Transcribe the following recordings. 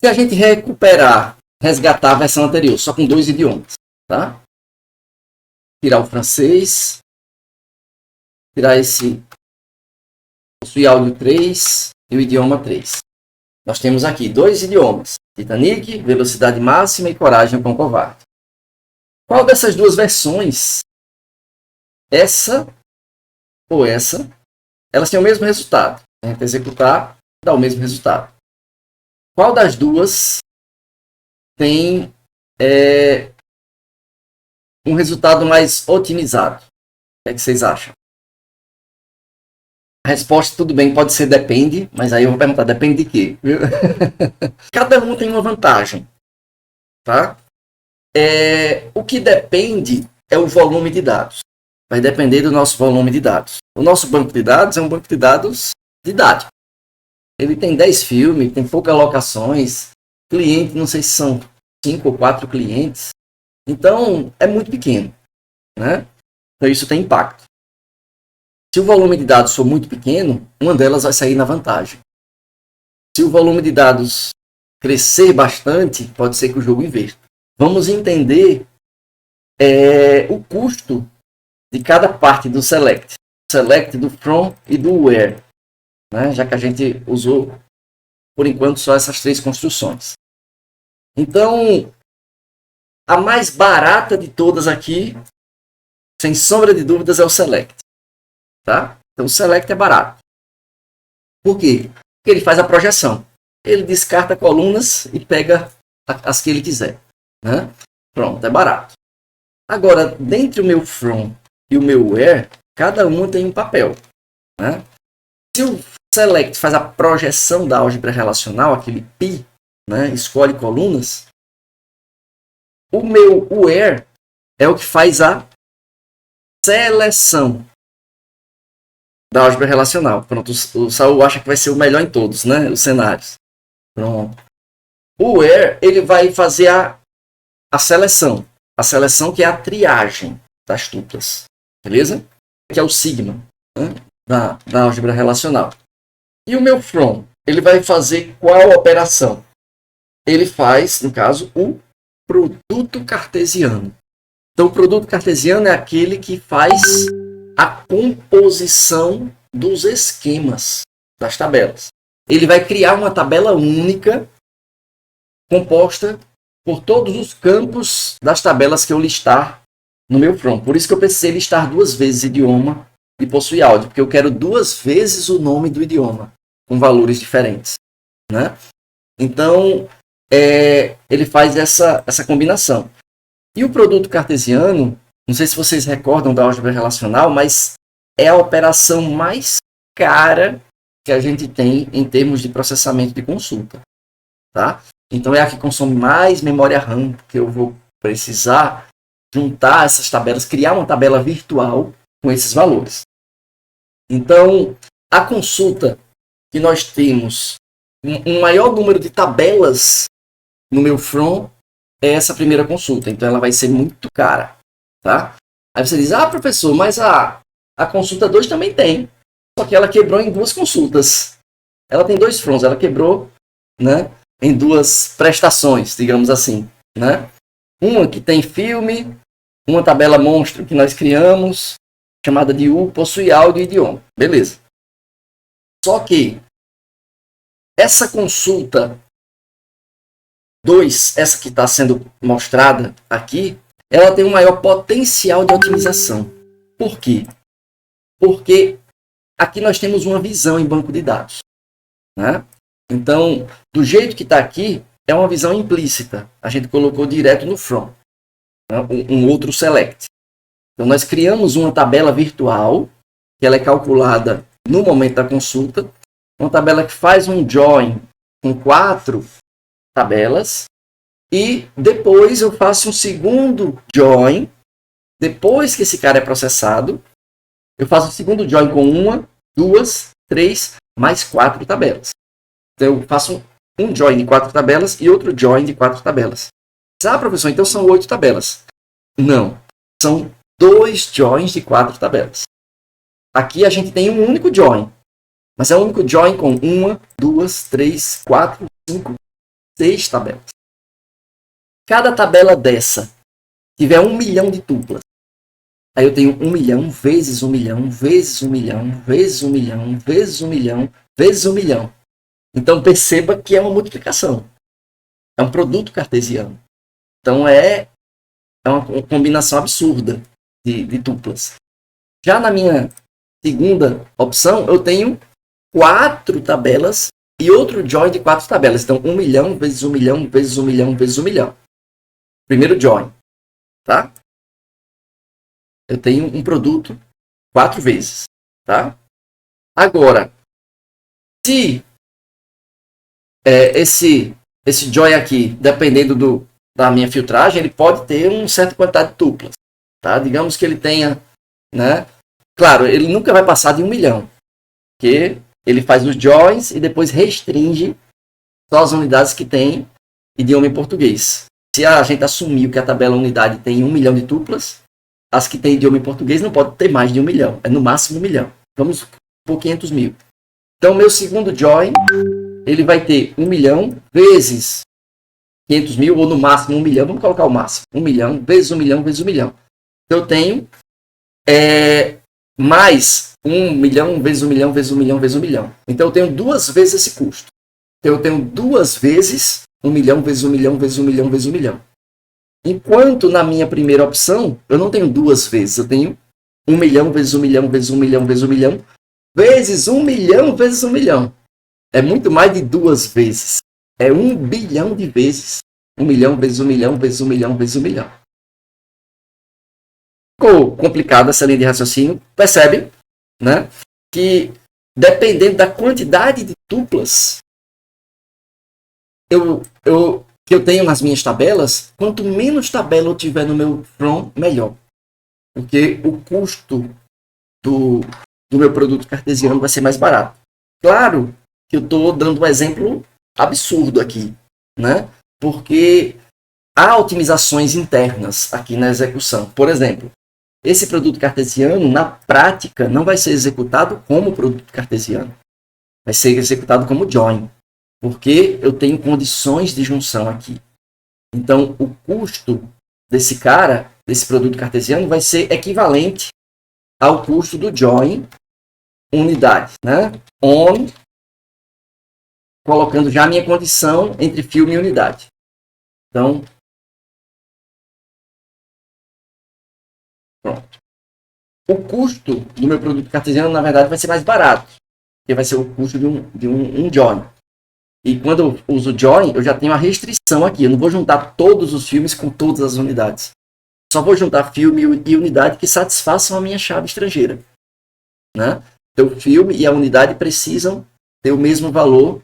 Se a gente resgatar a versão anterior, só com 2 idiomas, tá? Tirar o francês, tirar esse possui áudio 3 e o idioma 3. Nós temos aqui 2 idiomas, Titanic, velocidade máxima e coragem com covarde. Qual dessas duas versões, essa ou essa, elas têm o mesmo resultado? A gente executar, dá o mesmo resultado. Qual das duas tem um resultado mais otimizado? O que é que vocês acham? A resposta, tudo bem, pode ser depende, mas aí eu vou perguntar, depende de quê? Cada um tem uma vantagem, tá? O que depende é o volume de dados. Vai depender do nosso volume de dados. O nosso banco de dados é um banco de dados didático. Ele tem 10 filmes, tem poucas alocações, cliente, não sei se são 5 ou 4 clientes. Então, é muito pequeno, né? Então, isso tem impacto. Se o volume de dados for muito pequeno, uma delas vai sair na vantagem. Se o volume de dados crescer bastante, pode ser que o jogo inverta. Vamos entender o custo de cada parte do select. Select, do from e do where. Né? Já que a gente usou, por enquanto, só essas 3 construções. Então, a mais barata de todas aqui, sem sombra de dúvidas, é o select. Tá? Então o select é barato. Por quê? Porque ele faz a projeção. Ele descarta colunas e pega as que ele quiser. Né? Pronto, é barato. Agora, dentre o meu from e o meu where, cada um tem um papel. Né? Se o select faz a projeção da álgebra relacional, aquele pi, né, escolhe colunas, o meu where é o que faz a seleção da álgebra relacional. Pronto, o Saul acha que vai ser o melhor em todos, né? Os cenários. Pronto. O where, ele vai fazer a seleção. A seleção que é a triagem das tuplas. Beleza? Que é o sigma, né? da álgebra relacional. E o meu from, ele vai fazer qual operação? Ele faz, no caso, o produto cartesiano. Então, o produto cartesiano é aquele que faz a composição dos esquemas das tabelas. Ele vai criar uma tabela única composta por todos os campos das tabelas que eu listar no meu from. Por isso que eu precisei listar 2 vezes idioma e possui áudio, porque eu quero 2 vezes o nome do idioma, com valores diferentes. Né? Então, ele faz essa combinação. E o produto cartesiano, não sei se vocês recordam da álgebra relacional, mas é a operação mais cara que a gente tem em termos de processamento de consulta. Tá? Então é a que consome mais memória RAM, que eu vou precisar juntar essas tabelas, criar uma tabela virtual com esses valores. Então, a consulta que nós temos um maior número de tabelas no meu from é essa primeira consulta. Então, ela vai ser muito cara. Tá? Aí você diz, professor, mas a consulta 2 também tem. Só que ela quebrou em 2 consultas. Ela tem 2 fronts, ela quebrou, né, em 2 prestações, digamos assim. Né? Uma que tem filme, uma tabela monstro que nós criamos, chamada de U, possui áudio e idioma. Beleza. Só que essa consulta 2, essa que está sendo mostrada aqui, ela tem um maior potencial de otimização. Por quê? Porque aqui nós temos uma visão em banco de dados. Né? Então, do jeito que está aqui, é uma visão implícita. A gente colocou direto no from. Né? Um outro select. Então, nós criamos uma tabela virtual, que ela é calculada no momento da consulta. Uma tabela que faz um join com 4 tabelas. E depois eu faço um segundo join. Depois que esse cara é processado, eu faço um segundo join com 1, 2, 3, mais 4 tabelas. Então eu faço um join de 4 tabelas e outro join de 4 tabelas. Professor, então são 8 tabelas. Não, são 2 joins de 4 tabelas. Aqui a gente tem um único join. Mas é um único join com 1, 2, 3, 4, 5, 6 tabelas. Cada tabela dessa tiver 1 milhão de tuplas. Aí eu tenho 1 milhão vezes 1 milhão, vezes 1 milhão, vezes 1 milhão, vezes 1 milhão, vezes 1 milhão. Então perceba que é uma multiplicação. É um produto cartesiano. Então é uma combinação absurda de tuplas. Já na minha segunda opção, eu tenho 4 tabelas e outro join de 4 tabelas. Então 1 milhão vezes 1 milhão, vezes 1 milhão, vezes 1 milhão. Primeiro join. Tá? Eu tenho um produto 4 vezes. Tá? Agora, se esse join aqui, dependendo da minha filtragem, ele pode ter uma certa quantidade de tuplas. Tá? Digamos que ele tenha, né? Claro, ele nunca vai passar de 1 milhão. Porque ele faz os joins e depois restringe só as unidades que tem idioma em português. Se a gente assumir que a tabela unidade tem 1 milhão de tuplas, as que tem idioma em português não pode ter mais de 1 milhão. É no máximo 1 milhão. Vamos por 500 mil. Então, meu segundo join, ele vai ter 1 milhão vezes 500 mil, ou no máximo 1 milhão. Vamos colocar o máximo. 1 milhão vezes 1 milhão vezes 1 milhão. Então, eu tenho mais 1 milhão vezes 1 milhão vezes 1 milhão vezes 1 milhão. Então, eu tenho 2 vezes esse custo. Então, eu tenho 2 vezes 1 milhão vezes 1 milhão vezes 1 milhão vezes 1 milhão. Enquanto na minha primeira opção, eu não tenho 2 vezes. Eu tenho 1 milhão vezes 1 milhão vezes 1 milhão vezes 1 milhão vezes 1 milhão vezes 1 milhão. É muito mais de 2 vezes. É 1 bilhão de vezes. 1 milhão vezes 1 milhão vezes 1 milhão vezes 1 milhão. Ficou complicada essa linha de raciocínio. Percebe, né, que dependendo da quantidade de tuplas que eu tenho nas minhas tabelas, quanto menos tabela eu tiver no meu from, melhor. Porque o custo do meu produto cartesiano vai ser mais barato. Claro que eu estou dando um exemplo absurdo aqui, né? Porque há otimizações internas aqui na execução. Por exemplo, esse produto cartesiano, na prática, não vai ser executado como produto cartesiano. Vai ser executado como join. Porque eu tenho condições de junção aqui. Então, o custo desse produto cartesiano, vai ser equivalente ao custo do join unidade, né? On, colocando já a minha condição entre filme e unidade. Então, pronto. O custo do meu produto cartesiano, na verdade, vai ser mais barato. Porque vai ser o custo de um join. E quando eu uso join, eu já tenho a restrição aqui. Eu não vou juntar todos os filmes com todas as unidades. Só vou juntar filme e unidade que satisfaçam a minha chave estrangeira. Né? Então, o filme e a unidade precisam ter o mesmo valor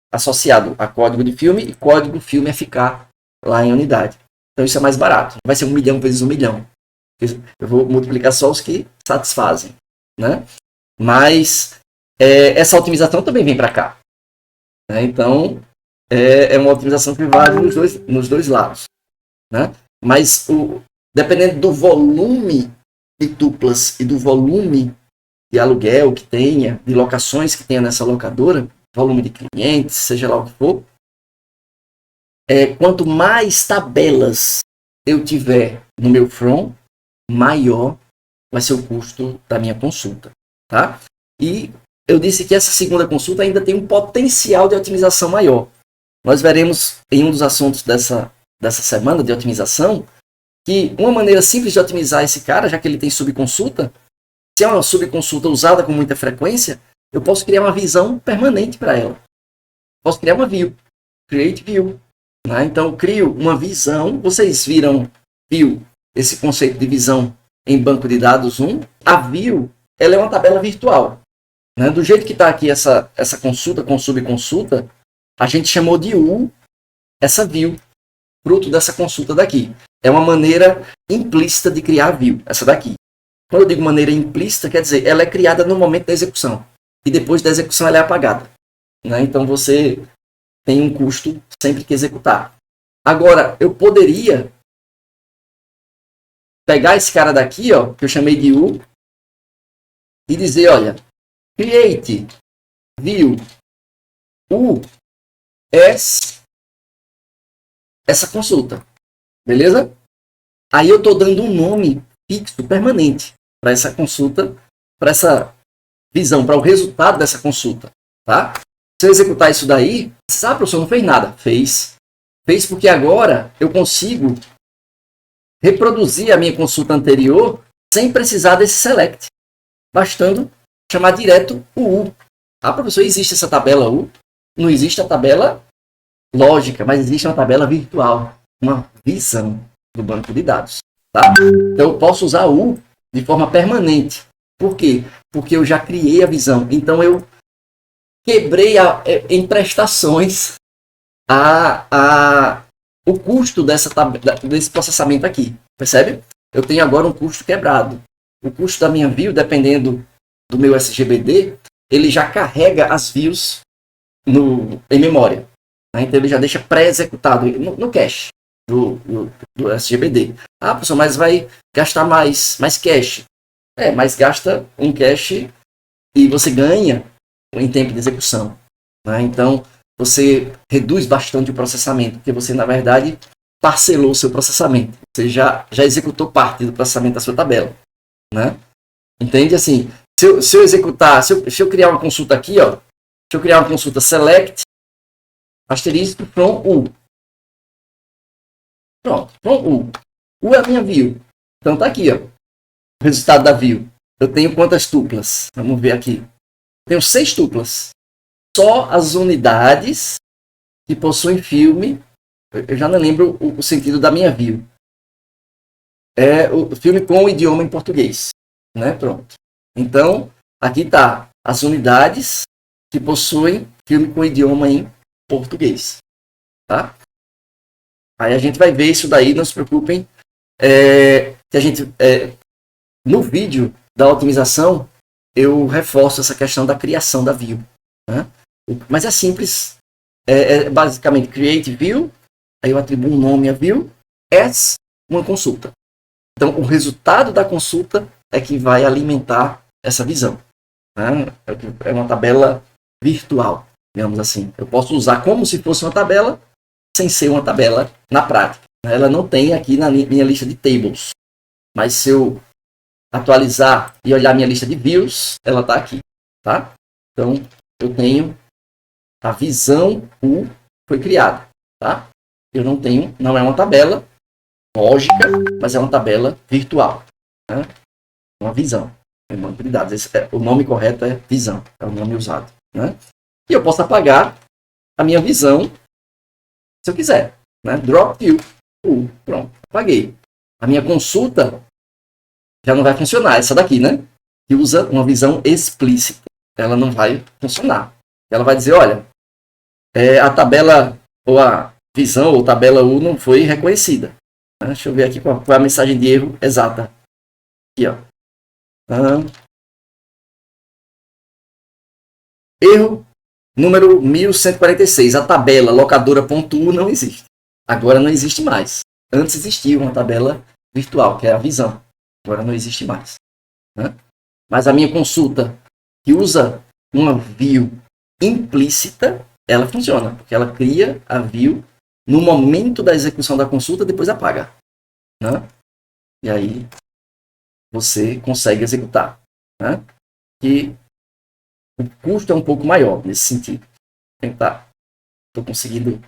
associado a código de filme e código filme a ficar lá em unidade. Então, isso é mais barato. Vai ser 1 milhão vezes 1 milhão. Eu vou multiplicar só os que satisfazem. Né? Mas essa otimização também vem para cá. Então, é uma otimização que vale nos dois lados. Né? Mas, dependendo do volume de tuplas e do volume de aluguel que tenha, de locações que tenha nessa locadora, volume de clientes, seja lá o que for, quanto mais tabelas eu tiver no meu from, maior vai ser o custo da minha consulta. Tá? E eu disse que essa segunda consulta ainda tem um potencial de otimização maior. Nós veremos em um dos assuntos dessa semana de otimização que uma maneira simples de otimizar esse cara, já que ele tem subconsulta, se é uma subconsulta usada com muita frequência, eu posso criar uma visão permanente para ela. Posso criar uma view, create view. Né? Então, eu crio uma visão. Vocês viram esse conceito de visão em banco de dados 1? A view, ela é uma tabela virtual. Né? Do jeito que está aqui essa consulta com subconsulta, a gente chamou de essa view, fruto dessa consulta daqui. É uma maneira implícita de criar a view, essa daqui. Quando eu digo maneira implícita, quer dizer, ela é criada no momento da execução. E depois da execução ela é apagada. Né? Então você tem um custo sempre que executar. Agora, eu poderia pegar esse cara daqui, ó, que eu chamei de e dizer, olha, create view as essa consulta. Beleza? Aí eu estou dando um nome fixo, permanente, para essa consulta, para essa visão, para o resultado dessa consulta. Tá? Se eu executar isso daí, o professor não fez nada. Fez. Fez porque agora eu consigo reproduzir a minha consulta anterior sem precisar desse select. Bastando chamar direto o U. Ah, professor, existe essa tabela U? Não existe a tabela lógica, mas existe uma tabela virtual, uma visão do banco de dados. Tá? Então eu posso usar o U de forma permanente. Por quê? Porque eu já criei a visão. Então eu quebrei em prestações o custo desse processamento aqui. Percebe? Eu tenho agora um custo quebrado. O custo da minha view, dependendo do meu SGBD, ele já carrega as views em memória. Né? Então ele já deixa pré-executado no cache do SGBD. Ah, professor, mas vai gastar mais cache. Mas gasta um cache e você ganha em tempo de execução. Né? Então você reduz bastante o processamento, porque você, na verdade, parcelou o seu processamento. Você já executou parte do processamento da sua tabela. Né? Entende? Assim, se eu executar, se eu criar uma consulta aqui, ó, se eu criar uma consulta select, asterisco from U. Pronto, from U. U é a minha view. Então tá aqui, ó, o resultado da view. Eu tenho quantas tuplas? Vamos ver aqui. Tenho 6 tuplas. Só as unidades que possuem filme. Eu já não lembro o sentido da minha view. É o filme com o idioma em português. Né? Pronto. Então, aqui está as unidades que possuem filme com idioma em português. Tá? Aí a gente vai ver isso daí, não se preocupem. Que a gente, no vídeo da otimização, eu reforço essa questão da criação da view. Né? Mas é simples. Basicamente create view, aí eu atribuo um nome à view, as uma consulta. Então, o resultado da consulta é que vai alimentar essa visão. Né? É uma tabela virtual, digamos assim. Eu posso usar como se fosse uma tabela, sem ser uma tabela na prática. Ela não tem aqui na minha lista de tables. Mas se eu atualizar e olhar minha lista de views, ela está aqui. Tá? Então, eu tenho a visão U foi criada. Tá? Eu não é uma tabela lógica, mas é uma tabela virtual. Né? Uma visão. É um banco de dados. O nome correto é visão. É o nome usado. Né? E eu posso apagar a minha visão se eu quiser. Né? Drop view. Pronto. Apaguei. A minha consulta já não vai funcionar. Essa daqui, né? Que usa uma visão explícita. Ela não vai funcionar. Ela vai dizer, olha, a tabela ou a visão ou tabela U não foi reconhecida. Deixa eu ver aqui qual é a mensagem de erro exata. Aqui, ó. Erro número 1146. A tabela locadora.u não existe. Agora não existe mais. Antes existia uma tabela virtual, que é a visão. Agora não existe mais. Né? Mas a minha consulta, que usa uma view implícita, ela funciona. Porque ela cria a view no momento da execução da consulta, depois apaga. Né? E aí você consegue executar. Né? E o custo é um pouco maior nesse sentido. Tentar. Estou conseguindo